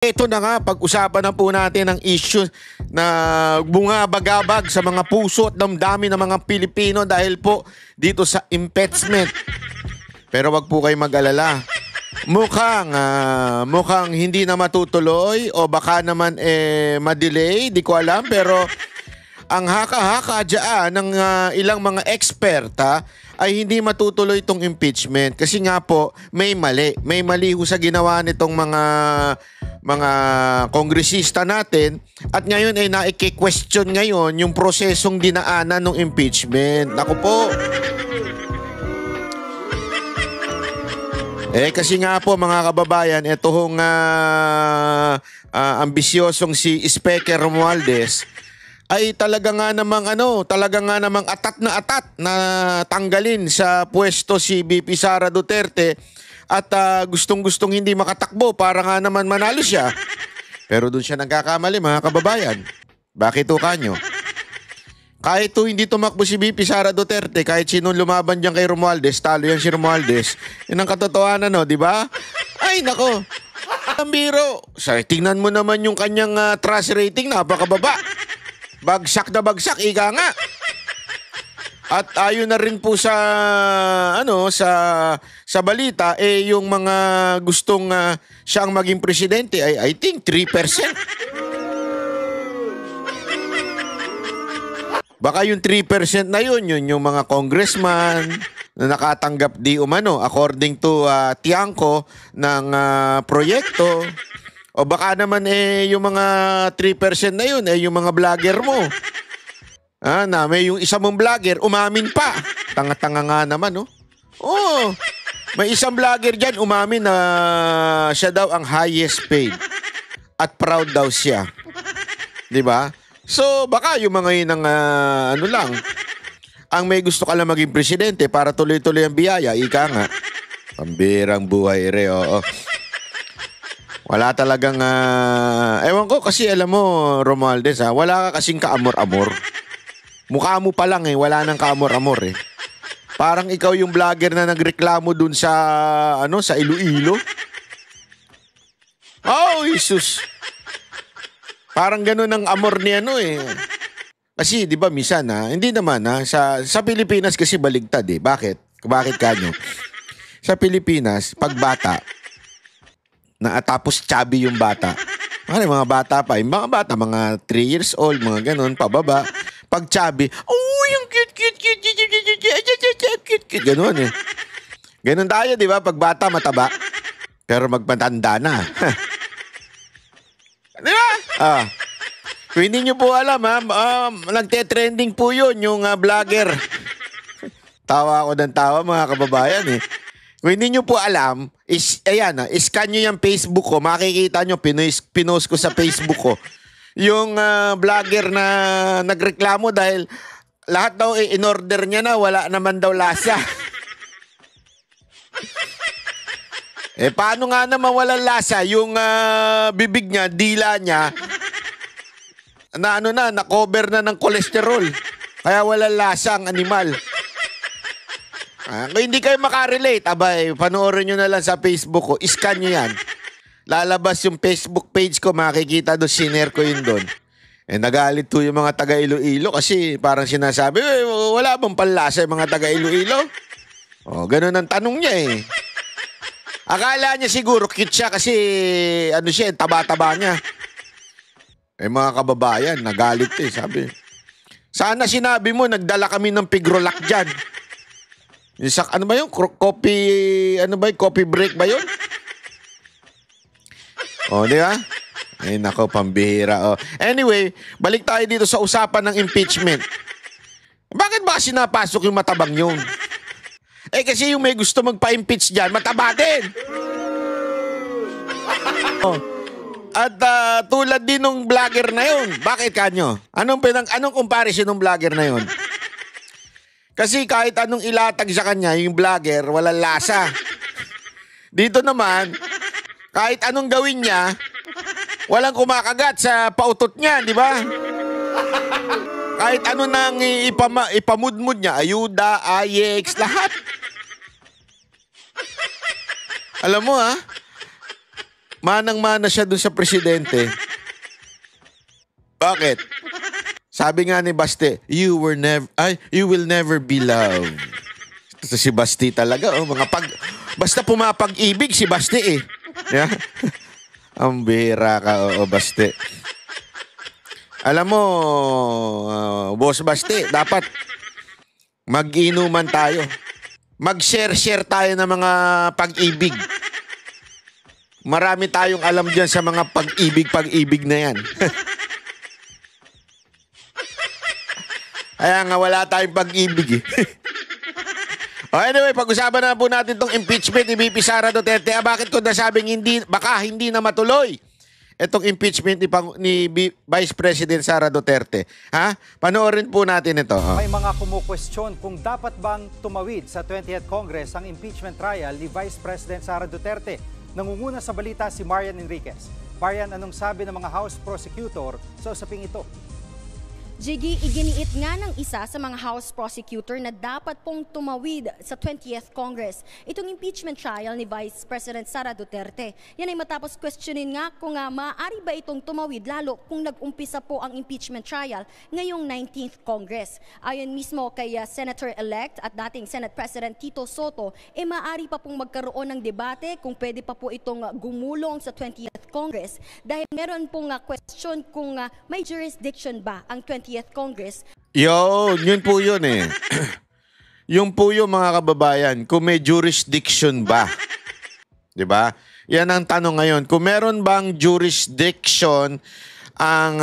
Ito na nga, pag-usapan na po natin ang issue na bungabagabag sa mga puso at damdamin ng mga Pilipino dahil po dito sa impeachment. Pero wag po kayo mag-alala. Mukhang hindi na matutuloy o baka naman ma-delay, di ko alam. Pero ang haka-haka dyan ng ilang mga eksperta ay hindi matutuloy itong impeachment kasi nga po may mali. May mali ho sa ginawa nitong mga kongresista natin at ngayon ay naiki-question ngayon yung prosesong dinaanan ng impeachment. Naku po. Kasi nga po mga kababayan, ito hong ambisyosong si Speaker Romualdez ay talaga nga namang atat na tanggalin sa pwesto si VP Sara Duterte at gustong-gustong hindi makatakbo para nga naman manalo siya. Pero doon siya nagkakamali mga kababayan. Bakit ho kanyo? Kahit hindi tumakbo si VP Sara Duterte, kahit sinong lumaban diyan kay Romualdez, talo yan si Romualdez. Yan ang katotohanan, no, di ba? Ay, nako. Ang biro. Tingnan mo naman yung kanyang trust rating, napakababa. Bagsak na bagsak, ika nga. At ayon na rin po sa balita yung mga gustong siyang maging presidente ay I think 3%. Baka yung 3% na yun yung mga congressman na nakatanggap di umano according to Tiangco ng proyekto. O baka naman yung mga 3% na yun yung mga vlogger mo. May yung isa mong vlogger umamin pa. Tanga-tanga nga naman, no? Oh, may isang vlogger dyan umamin na siya daw ang highest paid. At proud daw siya. 'Di ba? So, baka yung mga yun ang ang may gusto ka lang maging presidente para tuloy-tuloy ang biyaya, ika nga. Pambirang buhay, oo. Wala talagang, ewan ko kasi alam mo, Romualdez, wala ka kasing kaamor-amor. Mukha mo pa lang wala nang kaamor-amor Parang ikaw yung vlogger na nagreklamo dun sa, sa Iloilo. Oh, Jesus. Parang ganun ang amor ni Kasi, di ba, minsan, hindi naman, sa Pilipinas kasi baligtad Bakit? Bakit kanyo? Sa Pilipinas, pag bata, tapos chubby yung bata. Mga bata pa. Yung mga bata, mga 3 years old, mga ganun, pababa. Pag chubby, yung cute. Ganun Ganun tayo, di ba? Pag bata, mataba. Pero magpatanda na. Di ba? Kung hindi nyo po alam, nagte-trending po yun, yung vlogger. Tawa ako ng tawa, mga kababayan Kung hindi nyo po alam, scan nyo yung Facebook ko. Makikita nyo, pinost ko sa Facebook ko. Yung vlogger na nagreklamo dahil lahat daw in-order niya na, wala naman daw lasa. Paano nga naman walang lasa? Yung bibig niya, dila niya, na-cover na ng kolesterol. Kaya walang lasa ang animal. Kung hindi kayo makarelate, panoorin nyo na lang sa Facebook ko. Iscan nyo yan. Lalabas yung Facebook page ko, makikita doon, sinare ko yun doon. Nagalit to yung mga taga Iloilo kasi parang sinasabi, wala bang panlasa yung mga taga Iloilo? Ganun ang tanong niya Akala niya siguro cute siya kasi taba-taba niya. Mga kababayan, nagalit sabi. Sana sinabi mo, nagdala kami ng Pigrolac dyan. Ano ba yun? Coffee break ba yun? Di ba? Nako, pambihira. Anyway, balik tayo dito sa usapan ng impeachment. Bakit ba sinapasok yung matabang yun? Kasi yung may gusto magpa-impeach dyan, mataba din. At tulad din ng vlogger na yun. Bakit kanyo? Anong comparison ng vlogger na yun? Kasi kahit anong ilatag sa kanya, yung vlogger, walang lasa. Dito naman, kahit anong gawin niya, walang kumakagat sa pautot niya, di ba? Kahit ano nang ipamudmud niya, ayuda, IX, lahat. Alam mo manang-mana siya dun sa presidente. Bakit? Sabi nga ni Basti, you will never be loved. So, si Basti talaga, basta pumapag-ibig si Basti eh. Yeah? Ang bihira ka, Basti. Alam mo, Boss Basti, dapat mag-inuman tayo. Mag-share-share tayo ng mga pag-ibig. Marami tayong alam dyan sa mga pag-ibig na yan. Kaya nga wala tayong pag-ibig eh. Anyway, pag-usapan na po natin itong impeachment ni VP Sara Duterte. Bakit ko nasabing baka hindi na matuloy itong impeachment ni Vice President Sara Duterte? Ha? Panoorin po natin ito. May mga kumukwestiyon kung dapat bang tumawid sa 20th Congress ang impeachment trial ni Vice President Sara Duterte. Nangunguna sa balita si Marian Enriquez. Marian, anong sabi ng mga House Prosecutor sa usaping ito? Jiggy, iginiit nga ng isa sa mga House Prosecutor na dapat pong tumawid sa 20th Congress itong impeachment trial ni Vice President Sara Duterte. Yan ay matapos questionin nga kung maaari ba itong tumawid lalo kung nag-umpisa po ang impeachment trial ngayong 19th Congress. Ayon mismo kay Senator-elect at dating Senate President Tito Soto, maaari pa pong magkaroon ng debate kung pwede pa po itong gumulong sa 20th Congress dahil meron pong question kung may jurisdiction ba ang 20th Congress. Yun po yun eh. Yung po yung mga kababayan, kung may jurisdiction ba? 'Di ba? Yan ang tanong ngayon. Kung meron bang jurisdiction ang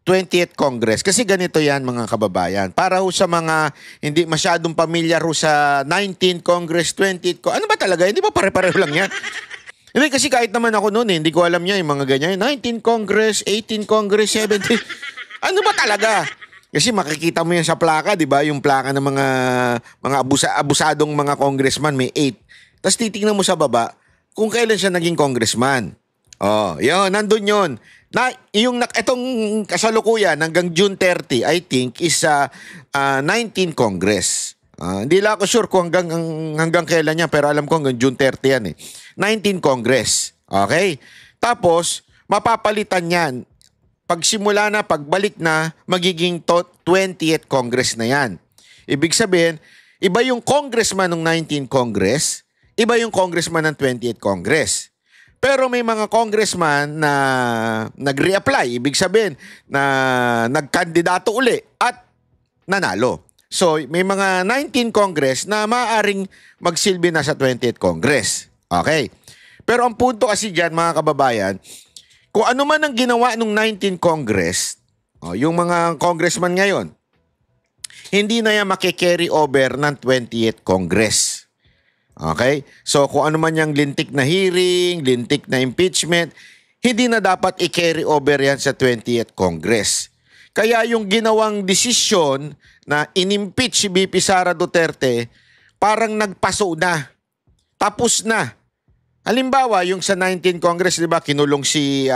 20th Congress? Kasi ganito yan mga kababayan. Para ho sa mga hindi masyadong pamilyar ho sa 19th Congress, 20th Congress. Ano ba talaga? Hindi ba pare-pareho lang yan? Hindi kasi kahit naman ako noon hindi ko alam niya yung mga ganyan. 19 Congress, 18 Congress, 17. Ano ba talaga? Kasi makikita mo yan sa plaka, di ba? Yung plaka ng mga abusadong mga congressman may 8. Tapos titingnan mo sa baba kung kailan siya naging congressman. Oh, yun, nandun yun. Itong kasalukuyan hanggang June 30, I think, is 19 Congress. Hindi lang ako sure kung hanggang kailan niya, pero alam ko hanggang June 30 yan eh. 19 Congress. Okay? Tapos, mapapalitan yan. Pagsimula na, pagbalik na, magiging 20th Congress na yan. Ibig sabihin, iba yung congressman ng 19th Congress, iba yung congressman ng 20th Congress. Pero may mga congressman na nag-reapply. Ibig sabihin, na nagkandidato uli at nanalo. So, may mga 19 Congress na maaaring magsilbi na sa 20th Congress. Okay. Pero ang punto kasi dyan, mga kababayan, kung ano man ang ginawa ng 19 Congress, yung mga congressman ngayon, hindi na yan makikerry over ng 20th Congress. Okay? So, kung ano man yung lintik na hearing, lintik na impeachment, hindi na dapat i-carry over yan sa 20th Congress. Kaya yung ginawang desisyon na inimpeach si VP Sara Duterte, parang nagpaso na. Tapos na. Halimbawa, yung sa 19 Congress, di ba, kinulong si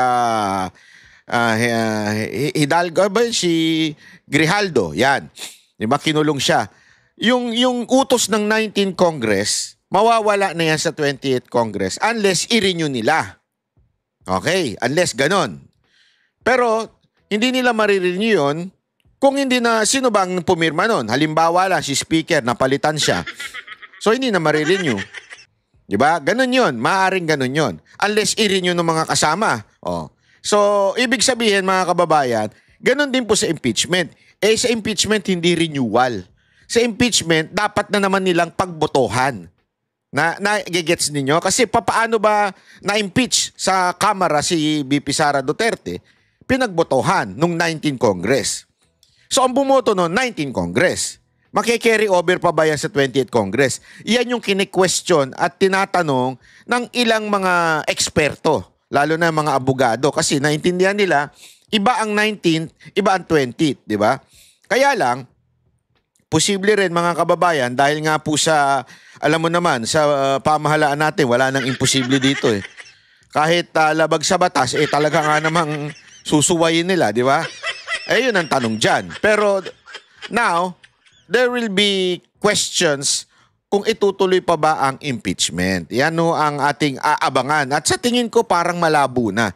Hidalgo, ba? Si Grijaldo, yan. Di ba, kinulong siya. Yung utos ng 19 Congress, mawawala na yan sa 20th Congress unless i-renew nila. Okay, unless ganon. Pero, hindi nila marirenew yun kung hindi na sino bang pumirma nun. Halimbawa lang, si Speaker, napalitan siya. So, hindi na marirenew. Diba? Ganun yun. Maaaring ganun yun. Unless i-renew ng mga kasama. Oh. So, ibig sabihin, mga kababayan, ganun din po sa impeachment. Sa impeachment, hindi renewal. Sa impeachment, dapat na naman nilang pagbotohan. Na-gets ninyo? Kasi paano ba na-impeach sa Kamara si VP Sara Duterte? Pinagbotohan nung 19 Congress. So, ang bumoto noon, 19 Congress. Makikerry over pa ba yan sa 20th Congress? Iyan yung kini-question at tinatanong ng ilang mga eksperto, lalo na mga abogado, kasi naintindihan nila, iba ang 19th, iba ang 20th, di ba? Kaya lang, posible rin mga kababayan, dahil nga po sa, alam mo naman, sa pamahalaan natin, wala nang imposible dito eh. Kahit labag sa batas, talaga nga namang susuwayin nila, di ba? Yun ang tanong dyan. Pero now, there will be questions kung itutuloy pa ba ang impeachment. Yan ho ang ating aabangan. At sa tingin ko parang malabo na.